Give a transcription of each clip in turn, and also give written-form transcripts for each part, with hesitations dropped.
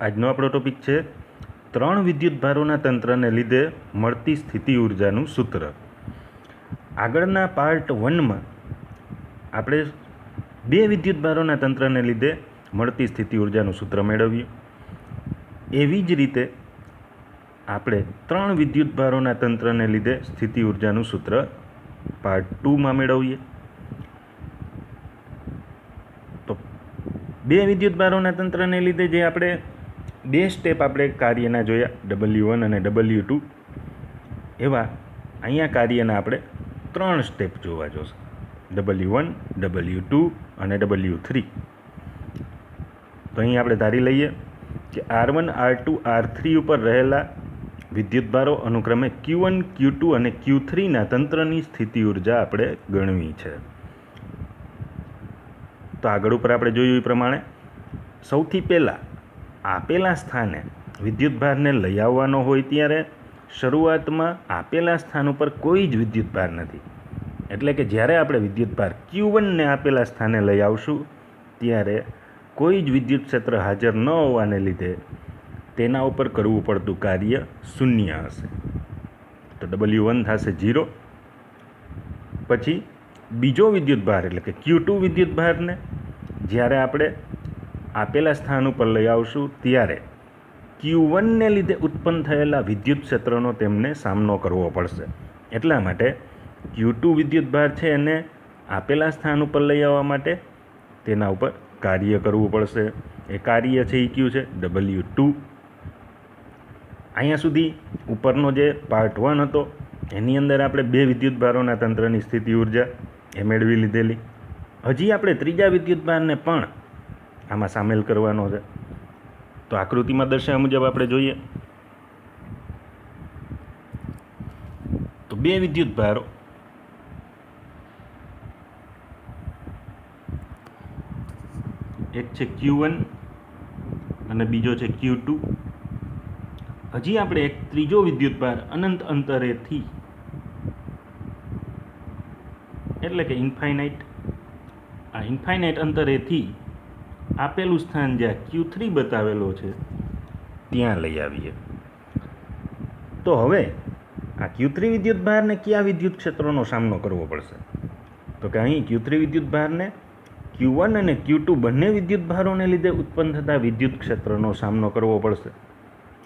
આજનો આપણો ટોપિક છે 3 વિદ્યુતભારોના તંત્રને લીધે મળતી સ્થિતિ ઉર્જાનું સૂત્ર. આગળના પાર્ટ 1માં આપણે 2 વિદ્યુતભારોના તંત્રને લીધે મળતી સ્થિતિ ઉર્જાનું સૂત્ર મેળવ્યું. એવી જ રીતે આપણે 3 વિદ્યુતભારોના તંત્રને લીધે સ્થિતિ ઉર્જાનું સૂત્ર પાર્ટ 2માં મેળવીએ. તો 2 વિદ્યુતભારોના તંત્રને લીધે જે આપણે 2 સ્ટેપ આપણે કાર્યના જોયા, W1 અને W2, એવા અહીંયા કાર્યના આપણે 3 સ્ટેપ જોવા જોશે, W1, W2 અને W3. તો અહીં આપણે ધારી લઈએ કે R1, R2, R3 ઉપર રહેલા વિદ્યુતભારો અનુક્રમે Q1, Q2 અને Q3ના તંત્રની સ્થિતિ ઉર્જા આપણે ગણવી છે. તો આગળ ઉપર આપણે જોયું એ પ્રમાણે સૌથી પહેલાં આપેલા સ્થાને વિદ્યુતભારને લઈ આવવાનો હોય ત્યારે શરૂઆતમાં આપેલા સ્થાન ઉપર કોઈ જ વિદ્યુતભાર નથી. એટલે કે જ્યારે આપણે વિદ્યુતભાર Q1ને આપેલા સ્થાને લઈ આવશું ત્યારે કોઈ જ વિદ્યુત ક્ષેત્ર હાજર ન હોવાને લીધે તેના ઉપર કરવું પડતું કાર્ય શૂન્ય હશે. તો W1 થશે 0. પછી બીજો વિદ્યુતભાર એટલે કે Q2 વિદ્યુતભારને જ્યારે આપણે આપેલા સ્થાન ઉપર લઈ આવશું ત્યારે Q1ને લીધે ઉત્પન્ન થયેલા વિદ્યુત ક્ષેત્રનો તેમને સામનો કરવો પડશે. એટલા માટે Q2 વિદ્યુતભાર છે એને આપેલા સ્થાન ઉપર લઈ આવવા માટે તેના ઉપર કાર્ય કરવું પડશે. એ કાર્ય છે એ કયું છે? W2. અહીંયા સુધી ઉપરનો જે પાર્ટ 1 હતો એની અંદર આપણે 2 વિદ્યુતભારોના તંત્રની સ્થિતિ ઉર્જા એ મેળવી લીધેલી. હજી આપણે ત્રીજા વિદ્યુતભારને પણ આમાં સામેલ કરવાનો છે. તો આકૃતિમાં દર્શાવ્યા મુજબ આપણે જોઈએ તો 2 વિદ્યુતભારો એક છે Q1 અને બીજો છે Q2. હજી આપણે એક ત્રીજો વિદ્યુતભાર અનંત અંતરેથી એટલે કે ઇન્ફાઇનાઇટ અંતરેથી આપેલું સ્થાન જ્યાં Q3 બતાવેલો છે ત્યાં લઈ આવીએ. તો હવે આ Q3 વિદ્યુતભારને કયા વિદ્યુત ક્ષેત્રોનો સામનો કરવો પડશે? તો કે અહીં Q3 વિદ્યુતભારને Q1 અને Q2 બંને વિદ્યુતભારોને લીધે ઉત્પન્ન થતા વિદ્યુત ક્ષેત્રનો સામનો કરવો પડશે.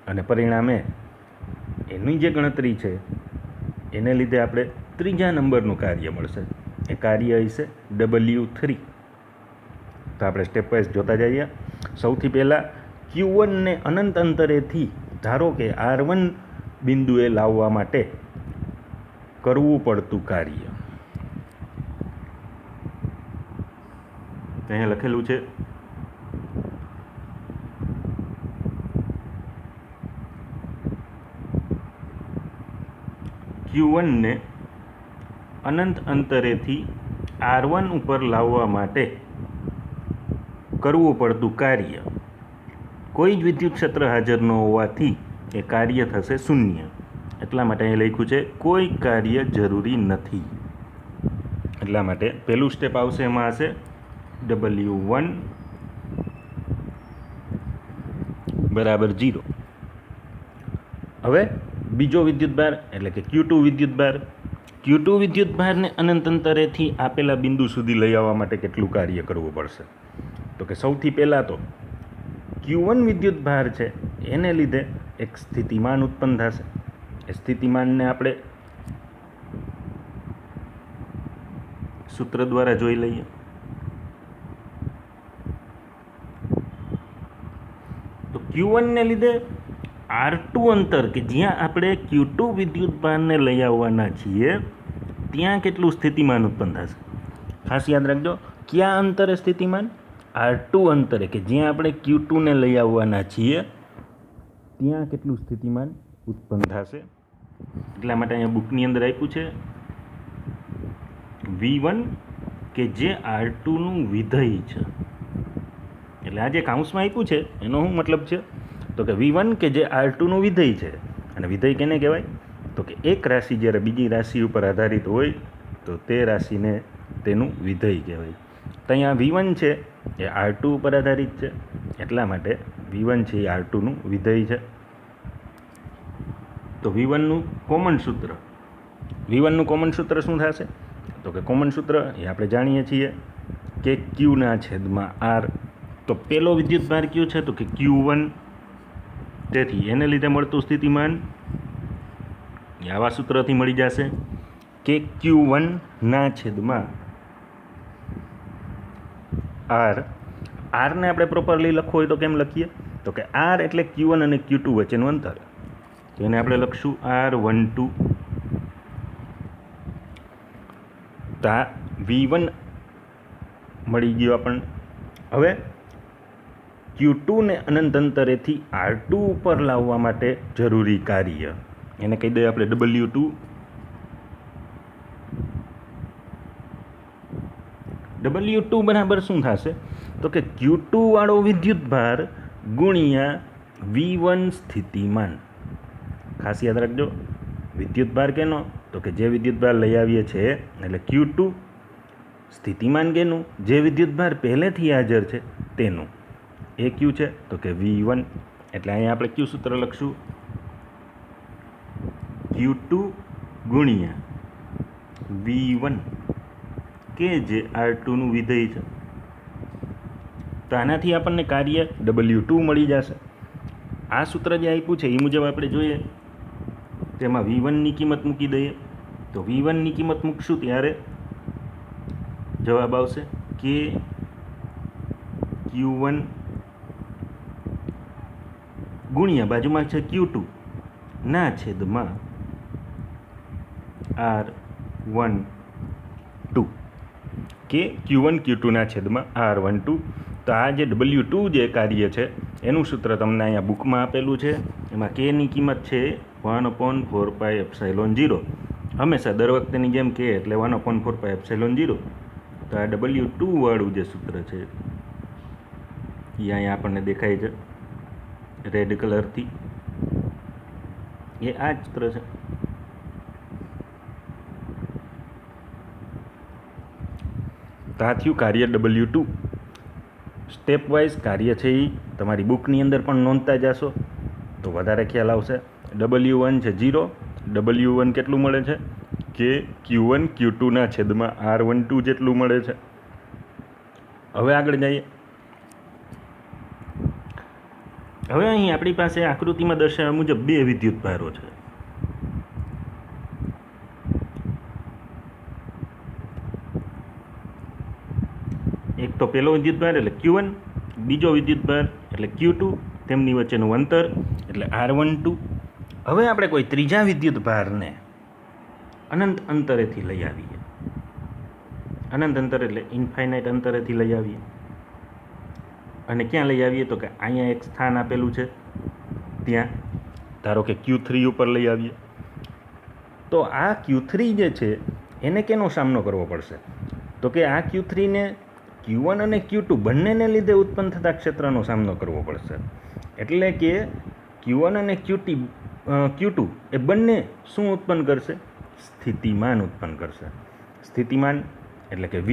અને પરિણામે એની જે ગણતરી છે એને લીધે આપણે ત્રીજા નંબરનું કાર્ય મળશે. એ કાર્ય હશે W3. તો આપણે સ્ટેપ વાઇઝ જોતા જઈએ. સૌથી પહેલાં Q1ને અનંત અંતરેથી ધારો કે R1 બિંદુએ લાવવા માટે કરવું પડતું કાર્ય. અહીંયા લખેલું છે Q1ને અનંત અંતરેથી R1 ઉપર લાવવા માટે કરવું પડતું કાર્ય કોઈ જ વિદ્યુત ક્ષેત્ર હાજર ન હોવાથી એ કાર્ય થશે શૂન્ય. એટલા માટે અહીં લખ્યું છે કોઈ કાર્ય જરૂરી નથી. એટલા માટે પહેલું સ્ટેપ આવશે, એમાં હશે W1 બરાબર 0. હવે બીજો વિદ્યુતભાર એટલે કે Q2 વિદ્યુતભારને અનંત અંતરેથી આપેલા બિંદુ સુધી લઈ આવવા માટે કેટલું કાર્ય કરવું પડશે? તો કે સૌથી પહેલાં તો Q1 વિદ્યુતભાર છે એને લીધે એક સ્થિતિમાન ઉત્પન્ન થશે. એ સ્થિતિમાનને આપણે સૂત્ર દ્વારા જોઈ લઈએ. તો Q1ને લીધે R2 અંતર કે જ્યાં આપણે Q2 વિદ્યુતભારને લઈ આવવાના છીએ ત્યાં કેટલું સ્થિતિમાન ઉત્પન્ન થશે? ખાસ યાદ રાખજો, કયા અંતરે સ્થિતિમાન? R2 અંતરે કે જ્યાં આપણે Q2ને લઈ આવવાના છીએ ત્યાં કેટલું સ્થિતિમાન ઉત્પન્ન થશે? એટલા માટે અહીંયા બુકની અંદર આપ્યું છે V1 કે જે R2નું વિધેય છે. એટલે આ જે કાઉન્સમાં આપ્યું છે એનો શું મતલબ છે? તો કે V1 કે જે R2નું વિધેય છે. અને વિધેય કેને કહેવાય? તો કે એક રાશિ જ્યારે બીજી રાશિ ઉપર આધારિત હોય તો તે રાશિને તેનું વિધેય કહેવાય. તો અહીંયા V1 છે એ R2 ઉપર આધારિત છે, એટલા માટે V1 છે એ R2નું વિધેય છે. તો V1નું કોમન સૂત્ર શું થશે? તો કે કોમન સૂત્ર એ આપણે જાણીએ છીએ કે Q/R. તો પેલો વિદ્યુતભાર Q છે, તો કે Q1, તેથી એને લીધે મળતું સ્થિતિમાન એ આવા સૂત્રથી મળી જશે કે Q1/R. ને આપણે પ્રોપરલી લખવું હોય તો કેમ લખીએ? તો કે R એટલે Q1 અને Q2 વચ્ચેનું અંતર, તો એને આપણે લખશું R12. તો આ V1 મળી ગયો આપણને. હવે Q2 ને અનંત અંતરેથી R2 ઉપર લાવવા માટે જરૂરી કાર્ય, એને કહી દઈએ આપણે W2. W2 બરાબર શું થશે? તો કે Q2 વાળો વિદ્યુતભાર ગુણ્યા V1 સ્થિતિમાન. ખાસ યાદ રાખજો, વિદ્યુતભાર કેનો? તો કે જે વિદ્યુતભાર લઈ આવીએ છીએ એટલે Q2, સ્થિતિમાન કેનું? જે વિદ્યુતભાર પહેલેથી હાજર છે તેનું. એ Q છે, તો કે V1, એટલે અહીંયા આપણે Q સૂત્ર લખશું Q2 ગુણ્યા V1 કે જે R2નું વિધેય છે. તો આનાથી આપણને કાર્ય W2 મળી જશે. આ સૂત્ર જે આપ્યું છે એ મુજબ આપણે જોઈએ, તેમાં V1ની કિંમત મૂકી દઈએ. તો V1ની કિંમત મૂકશું ત્યારે જવાબ આવશે કે Q1 ગુણ્યા બાજુમાં છે Q2 ના છેદમાં R12, કે Q1 Q2 ના છેદમાં R12. તો આ જે W2 જે કાર્ય છે એનું સૂત્ર તમને અહીંયા બુકમાં આપેલું છે. એમાં Kની કિંમત છે 1/4πε0. હંમેશા દર વખતેની જેમ K એટલે 1/4πε0. તો આ W2 વાળું જે સૂત્ર છે એ અહીંયા આપણને દેખાય છે રેડ કલરથી, એ આ જ સૂત્ર છે. તો આ થયું કાર્ય W2. સ્ટેપ વાઇઝ કાર્ય છે એ તમારી બુકની અંદર પણ નોંધતા જશો તો વધારે ખ્યાલ આવશે. W1 છે 0. W1 કેટલું મળે છે? કે Q1 Q2 ના છેદમાં R12 જેટલું મળે છે. હવે આગળ જઈએ. હવે અહીં આપણી પાસે આકૃતિમાં દર્શાવ્યા મુજબ બે વિદ્યુતભારો છે. એક તો પહેલો વિદ્યુતભાર એટલે Q1, બીજો વિદ્યુતભાર એટલે Q2, તેમની વચ્ચેનું અંતર એટલે R12. હવે આપણે કોઈ ત્રીજા વિદ્યુતભારને અનંત અંતરેથી લઈ આવીએ. અનંત અંતર એટલે ઇન્ફાઇનાઇટ અંતરેથી લઈ આવીએ. અને ક્યાં લઈ આવીએ? તો કે અહીંયા એક સ્થાન આપેલું છે ત્યાં, ધારો કે Q3 ઉપર લઈ આવીએ. તો આ Q3 જે છે એને કેનો સામનો કરવો પડશે? તો કે આ Q3ને Q1 અને Q2 બંનેને લીધે ઉત્પન્ન થતા ક્ષેત્રનો સામનો કરવો પડશે. એટલે કે Q1 અને Q2 એ બંને શું ઉત્પન્ન કરશે? સ્થિતિમાન ઉત્પન્ન કરશે. સ્થિતિમાન એટલે કે V.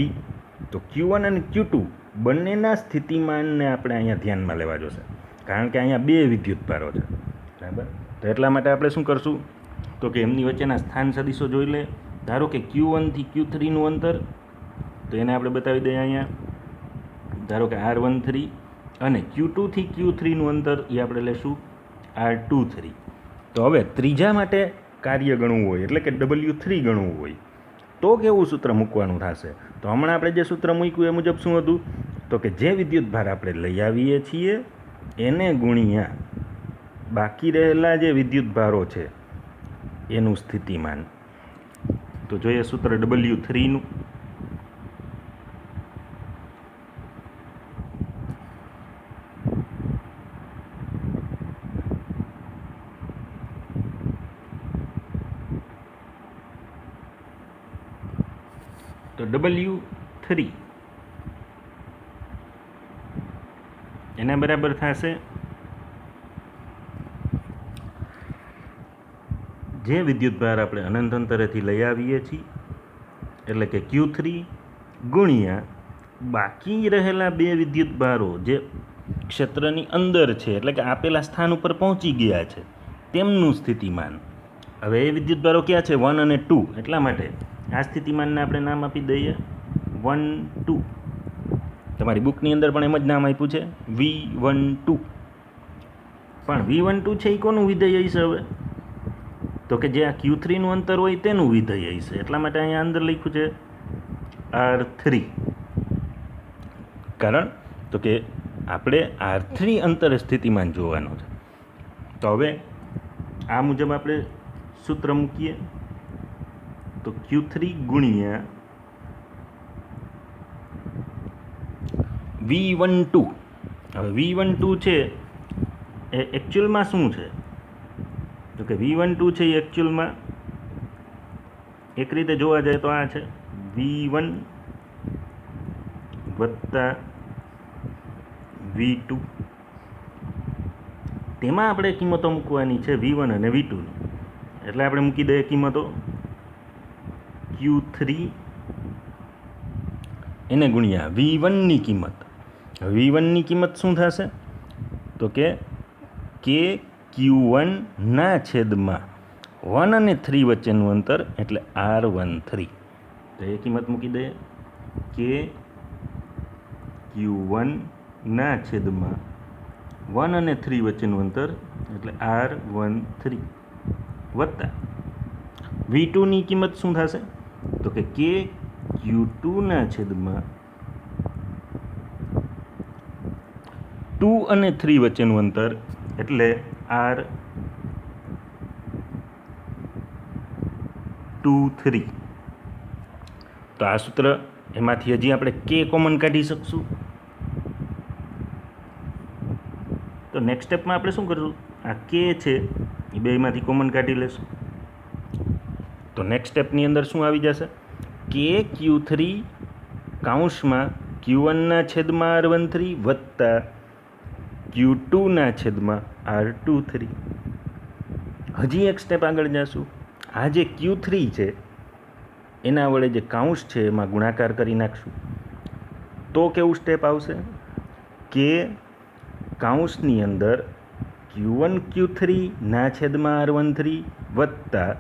તો Q1 અને Q2 બંનેના સ્થિતિમાનને આપણે અહીંયા ધ્યાનમાં લેવા જોશે, કારણ કે અહીંયા બે વિદ્યુતભારો છે, બરાબર. તો એટલા માટે આપણે શું કરશું? તો કે એમની વચ્ચેના સ્થાન સદિશો જોઈ લે. ધારો કે Q1 થી Q3નું અંતર, તો એને આપણે બતાવી દઈએ અહીંયા. ધારો કે R13, અને Q2 થી Q3નું અંતર એ આપણે લેશું R23. તો હવે ત્રીજા માટે કાર્ય ગણવું હોય એટલે કે W3 ગણવું હોય તો કેવું સૂત્ર મૂકવાનું થશે? તો હમણાં આપણે જે સૂત્ર મૂક્યું એ મુજબ શું હતું? તો કે જે વિદ્યુતભાર આપણે લઈ આવીએ છીએ એને ગુણ્યા બાકી રહેલા જે વિદ્યુતભારો છે એનું સ્થિતિમાન. તો જોઈએ સૂત્ર W3નું. તો W3 એના બરાબર થશે જે વિદ્યુતભાર આપણે અનંત અંતરેથી લઈ આવીએ છીએ એટલે કે Q3 ગુણ્યા બાકી રહેલા બે વિદ્યુતભારો જે ક્ષેત્રની અંદર છે, એટલે કે આપેલા સ્થાન ઉપર પહોંચી ગયા છે, તેમનું સ્થિતિમાન. હવે એ વિદ્યુતભારો ક્યાં છે? 1 અને 2. એટલા માટે આ સ્થિતિમાનને આપણે નામ આપી દઈએ 1, 2. તમારી બુકની અંદર પણ એમ જ નામ આપ્યું છે V12. પણ V12 છે એ કોનું વિધેય હશે? હવે તો કે જે આ Q3નું અંતર હોય તેનું વિધેય હશે. એટલા માટે અહીંયા અંદર લખ્યું છે R3. કારણ તો કે આપણે R3 અંતરે સ્થિતિમાન જોવાનું છે. તો હવે આ મુજબ આપણે સૂત્ર મૂકીએ તો Q3 ગુણ્યા V12. હવે V12 છે એ એકચ્યુઅલમાં શું છે? તો કે V12 છે એ એકચ્યુઅલમાં એક રીતે જોવા જાય તો આ છે V1 વત્તા V2. તેમાં આપણે કિંમતો મૂકવાની છે V1 અને V2ની. એટલે આપણે મૂકી દઈએ કિંમતો Q3 એને ગુણ્યા V1ની કિંમત. V1ની કિંમત શું થશે? તો કે Q1 ના છેદમાં 1 અને 3 વચ્ચેનું અંતર એટલે R13. તો એ કિંમત મૂકી દઈએ Q1 ના છેદમાં 1 અને 3 વચ્ચેનું અંતર એટલે R13 વત્તા V2ની કિંમત શું થશે? તો કે Q2 ના છેદમાં 2 અને 3 વચ્ચેનું અંતર એટલે R23. તો આ સૂત્ર એમાંથી હજી આપણે K કોમન કાઢી શકશું. તો નેક્સ્ટ સ્ટેપમાં આપણે શું કરીશું? આ K છે એ બેમાંથી કોમન કાઢી લેશું. તો નેક્સ્ટ સ્ટેપની અંદર શું આવી જશે? Q3 કૌંસમાં Q1 ના છેદમાં R13 વત્તા Q2 ના છેદમાં R23. હજી એક સ્ટેપ આગળ જશું. આ જે Q3 છે એના વડે જે કૌંસ છે એમાં ગુણાકાર કરી નાખશું. તો કેવું સ્ટેપ આવશે? કે કૌંસની અંદર Q1 Q3 ના છેદમાં R13 વત્તા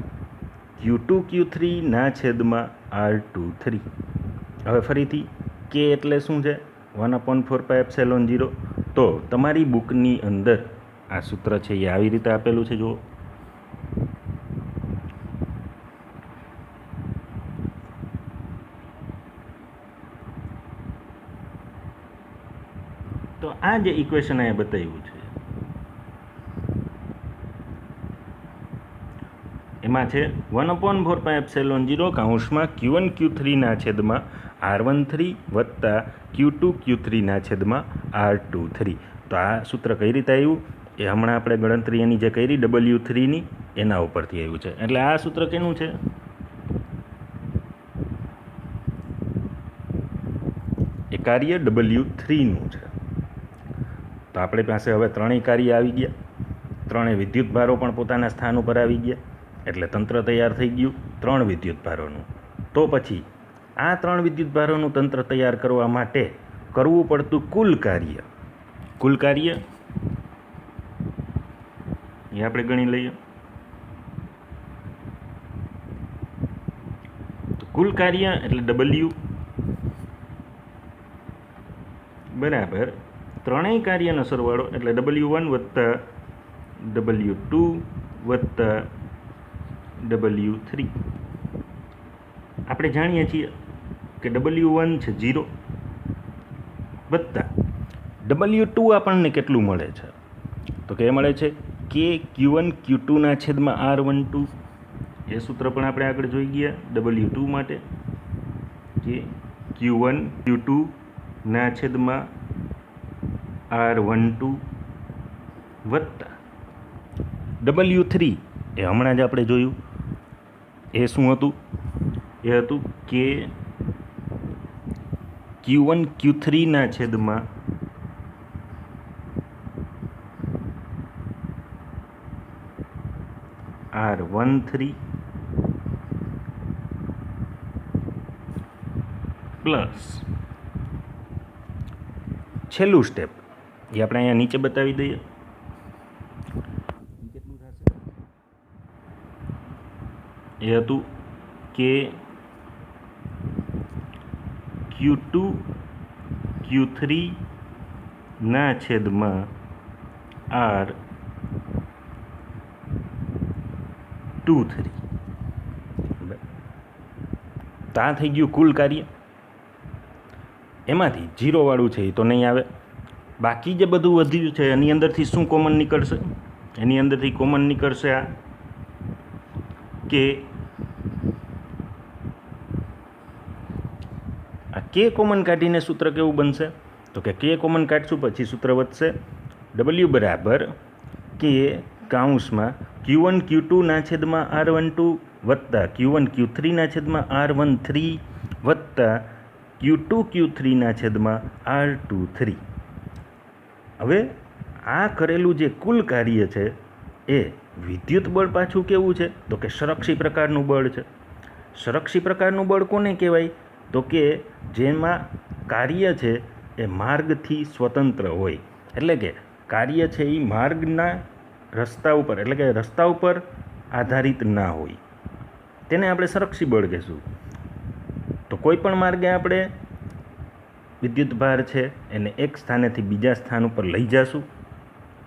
Q2 Q3 ના છેદમાં R23. હવે ફરીથી K એટલે શું છે? 1/4πε0. તો તમારી બુકની અંદર આ સૂત્ર છે એ આવી રીતે આપેલું છે. જુઓ, તો આ જે ઇક્વેશન અહીંયા બતાવ્યું છે એમાં છે 1/4πε0 કૌંસમાં Q1 Q3 ના છેદમાં R13 વત્તા Q2 Q3 ના છેદમાં R23. તો આ સૂત્ર કઈ રીતે આવ્યું એ હમણાં આપણે ગણતરી એની જે કરી W3ની એના ઉપરથી આવ્યું છે. એટલે આ સૂત્ર કેનું છે? એ કાર્ય W3નું છે. તો આપણી પાસે હવે ત્રણેય કાર્ય આવી ગયા, ત્રણેય વિદ્યુતભારો પણ પોતાના સ્થાન ઉપર આવી ગયા. એટલે તંત્ર તૈયાર થઈ ગયું 3 વિદ્યુતભારોનું. તો પછી આ 3 વિદ્યુતભારોનું તંત્ર તૈયાર કરવા માટે કરવું પડતું કુલ કાર્ય એ આપણે ગણી લઈએ. તો કુલ કાર્ય એટલે W બરાબર ત્રણેય કાર્યનો સરવાળો એટલે W1 વત્તા W2 વત્તા W3. આપણે જાણીએ છીએ કે W1 છે 0 વત્તા W2 આપણને કેટલું મળે છે? તો કે મળે છે કે Q1 Q2 ના છેદમાં R12. એ સૂત્ર પણ આપણે આગળ જોઈ ગયા W2 માટે કે Q1 Q2 ના છેદમાં R12 વત્તા W3 એ હમણાં જ આપણે જોયું. એ શું હતું? એ હતું કે Q1 Q3 ના છેદમાં R13 પ્લસ છેલ્લું સ્ટેપ એ આપણે અહીંયા નીચે બતાવી દઈએ. કેટલું થશે? એ હતું કે Q2 Q3 ના છેદમાં R23. તો આ થઈ ગયું કુલ કાર્ય. એમાંથી 0 વાળું છે એ તો નહીં આવે. બાકી જે બધું વધ્યું છે એની અંદરથી શું કોમન નીકળશે? એની અંદરથી કોમન નીકળશે આ કે કે કોમન કાઢીને સૂત્ર કેવું બનશે? તો કે કે કોમન કાઢશું પછી સૂત્ર વધશે W બરાબર કે કૌંસમાં Q1 Q2 ના છેદમાં R12 વત્તા Q1 Q3 ના છેદમાં R13 વત્તા Q2 Q3 ના છેદમાં R23. હવે આ કરેલું જે કુલ કાર્ય છે એ વિદ્યુત બળ પાછું કેવું છે? તો કે સંરક્ષી પ્રકારનું બળ છે. સંરક્ષી પ્રકારનું બળ કોને કહેવાય? તો કે જેમાં કાર્ય છે એ માર્ગથી સ્વતંત્ર હોય, એટલે કે કાર્ય છે એ માર્ગના રસ્તા ઉપર, એટલે કે રસ્તા ઉપર આધારિત ના હોય, તેને આપણે સંરક્ષી બળ કહીશું. તો કોઈ પણ માર્ગે આપણે વિદ્યુત ભાર છે એને એક સ્થાનેથી બીજા સ્થાન ઉપર લઈ જશું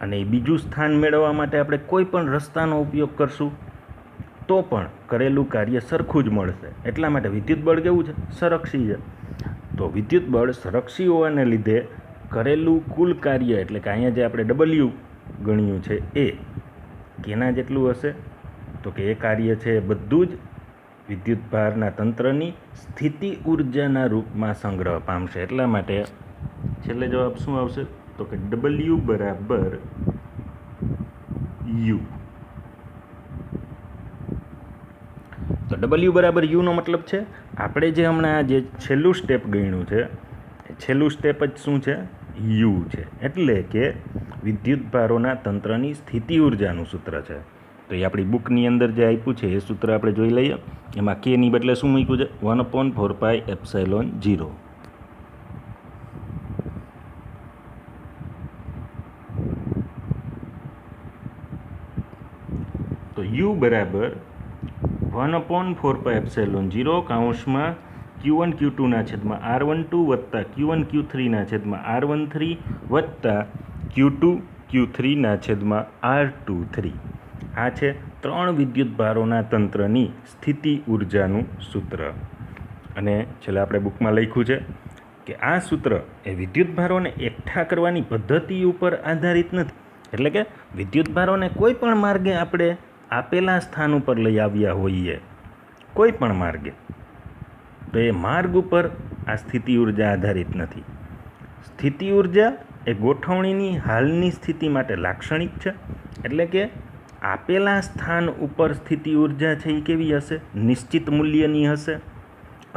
અને એ બીજું સ્થાન મેળવવા માટે આપણે કોઈ પણ રસ્તાનો ઉપયોગ કરશું તો પણ કરેલું કાર્ય સરખું જ મળશે. એટલા માટે વિદ્યુત બળ કેવું છે? સંરક્ષી છે. તો વિદ્યુત બળ સંરક્ષી હોવાને લીધે કરેલું કુલ કાર્ય, એટલે કે અહીંયા જે આપણે W ગણ્યું છે એ કેના જેટલું હશે? તો કે એ કાર્ય છે બધું જ વિદ્યુત ભારના તંત્રની સ્થિતિ ઉર્જાના રૂપમાં સંગ્રહ પામશે. એટલા માટે છેલ્લે જવાબ શું આવશે? તો કે W બરાબર U. તો W બરાબર U નો મતલબ છે આપણે જે હમણાં જે છેલ્લું સ્ટેપ ગણ્યું છે એ છેલ્લું સ્ટેપ જ શું છે? U છે. એટલે કે વિદ્યુત ભારોના તંત્રની સ્થિતિ ઉર્જાનું સૂત્ર છે. તો એ આપણી બુકની અંદર જે આપ્યું છે એ સૂત્ર આપણે જોઈ લઈએ. એમાં k ની બદલે શું મૂક્યું છે? 1/4πε0. તો U બરાબર 1/4πε0 કૌંસમાં Q1 Q2 ના છેદમાં R12 વત્તા Q1 Q3 ના છેદમાં R13 વત્તા Q2 Q3 ના છેદમાં R23. આ છે 3 વિદ્યુત ભારોના તંત્રની સ્થિતિ ઉર્જાનું સૂત્ર. અને છેલ્લે આપણે બુકમાં લખ્યું છે કે આ સૂત્ર એ વિદ્યુત ભારોને એકઠા કરવાની પદ્ધતિ ઉપર આધારિત નથી. એટલે કે વિદ્યુત ભારોને કોઈ પણ માર્ગે આપણે આપેલા સ્થાન ઉપર લઈ આવ્યા હોઈએ, કોઈ પણ માર્ગે, તો એ માર્ગ ઉપર આ સ્થિતિ ઉર્જા આધારિત નથી. સ્થિતિ ઉર્જા એ ગોઠવણીની હાલની સ્થિતિ માટે લાક્ષણિક છે. એટલે કે આપેલા સ્થાન ઉપર સ્થિતિ ઉર્જા છે એ કેવી હશે? નિશ્ચિત મૂલ્યની હશે.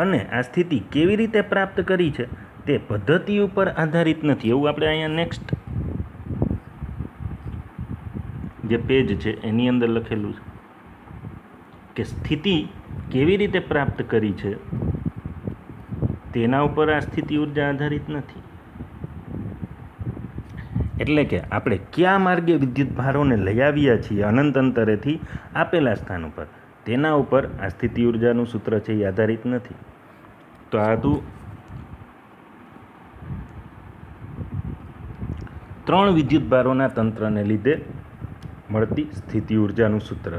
અને આ સ્થિતિ કેવી રીતે પ્રાપ્ત કરી છે તે પદ્ધતિ ઉપર આધારિત નથી. એવું આપણે અહીંયા નેક્સ્ટ જે પેજ છે એની અંદર લખેલું છે કે સ્થિતિ કેવી રીતે પ્રાપ્ત કરી છે તેના ઉપર આ સ્થિતિ ઉર્જા આધારિત નથી. એટલે કે આપણે કયા માર્ગે વિદ્યુત ભારોને લઈ આવ્યા છીએ અનંત અંતરેથી આપેલા સ્થાન ઉપર, તેના ઉપર આ સ્થિતિ ઉર્જાનું સૂત્ર છે એ આધારિત નથી. તો આ હતું 3 વિદ્યુત ભારોના તંત્રને લીધે મળતી સ્થિતિ ઉર્જાનું સૂત્ર.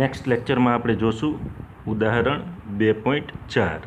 નેક્સ્ટ લેક્ચરમાં આપણે જોશું ઉદાહરણ 2.4.